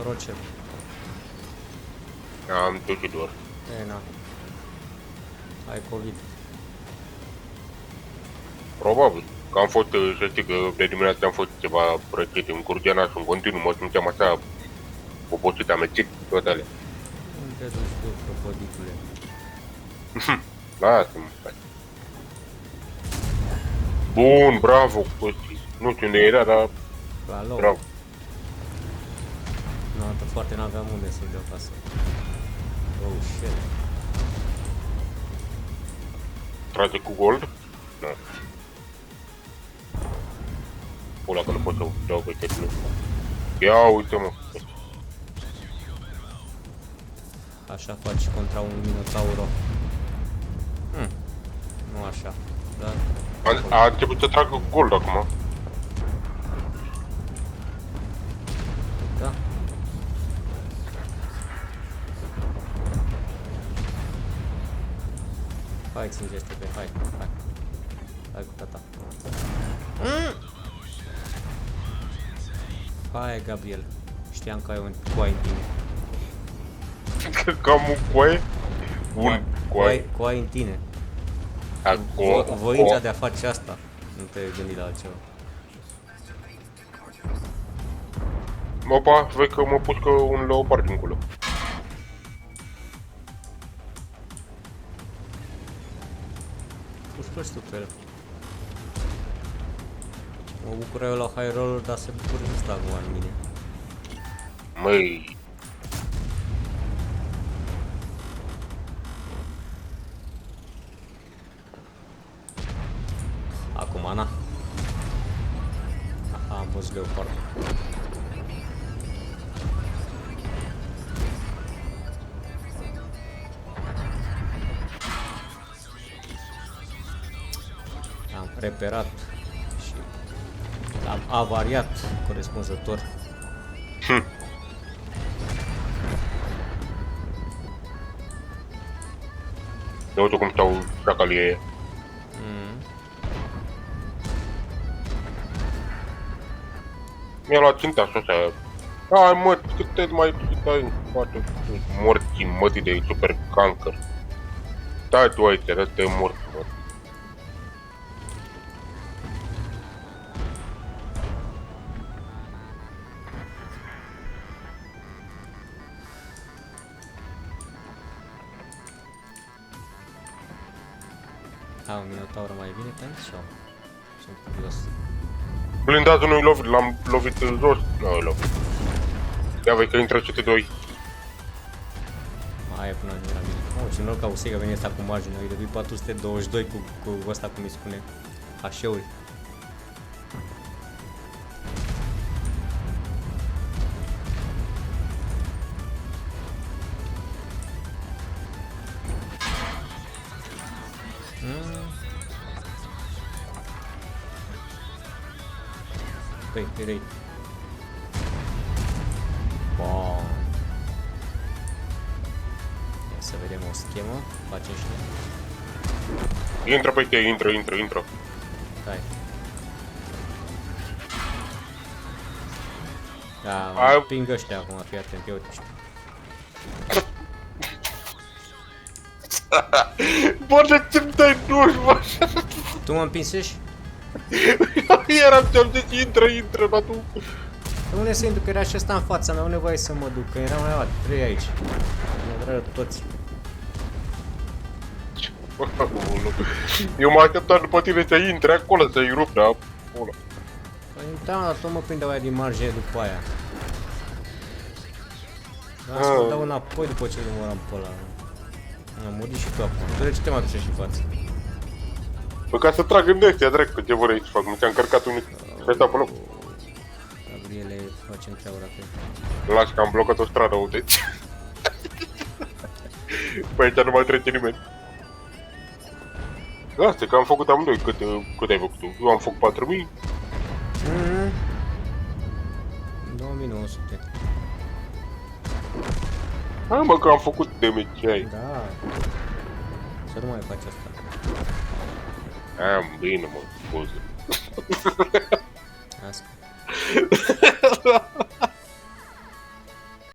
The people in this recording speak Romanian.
Rocel. Am tot doar. E, na. Ai COVID. Probabil. Că am fost, să știi că de dimineață am fost ceva răcite în Curgeana și în continuu mă simțeam așa obosit, amețit, toate alea. Unde te duci tu, crocodicule? Lasă-mă, stai. Bun, bravo, Costi. Nu știu unde era, dar La loc. bravo. Nu, atât foarte n-aveam unde să-l dau acasă. Oh, shit. Trage cu gold? Nu. Ăla că nu pot să dau pe tine. Ia uite-mă. Așa faci contra un minotauro. Nu așa, dar... A început să tragă gold acum. Da. Hai, țingește-te, hai. Hai cu tata. Hai, Gabriel. Știam că ai un coai în tine. Cam un coaie. Un coaie. Coai în tine. Acum. Voința de a face asta. Nu te gândi la altceva. Opa, vezi că mă pușcă un leopard dincolo. Puși tu pe el. Mă bucur eu la high roller, dar se bucură ăsta acum în mine. Măi. Acum, na. Aha, am văzut leopard. Am reperat și am avariat corespunzător. De uite cum stau șacalii aia. Mi-a luat ținta și așa. Hai mă, cât mai stai în spate, morți mătii de super cancer. Stai tu aici, răste mort, mă. Am un minotaur mai bine pe aici sau? Sunt curios. Blindazul nu-i lovit, l-am lovit în jos. Nu-i lovit. Ia vei că intră CT2. Aia până la mine. Oh, ce noroc că Ausei că veni ăsta cu margine. Îi dădui 422 cu ăsta, cum îi spune, H-uri. Păi, e Bun. Ia să vedem o schemă. Facem și noi. Intră pe tine, intră. Hai. Da, mă împing ăștia acum, fii atent, ia uite ăștia. Bă, de ce-mi dai duș, bă? Tu mă împinsești? Eram ți-am zis, intră, dar tu... Unde să intru, că era și ăsta în fața mea, unde voiai să mă duc, că eram mai la 3 aici. Mă dragă toți. Eu m-am așteptat după tine să intri acolo, să-i rup, dar... Păi da, dar tot mă prindeau aia din margine după aia. Dar să mă dau înapoi după ce îl omoram pe ăla. Am murit și tu acum. De ce te mai duce și în față? Bă, ca să trag în ăstea, drept, că ce vor aici fac, mi-am încărcat unul pe ăsta pe loc. Gabriele, facem treaba pe. Lași că am blocat o stradă, uite. Pe aici nu mai trece nimeni. Asta, că am făcut amândoi, cât ai făcut tu? Eu am făcut 4000. 2900. Hai mă, că am făcut damage ce ai. Da. Să nu mai faci asta. Am bine, mă, scuze.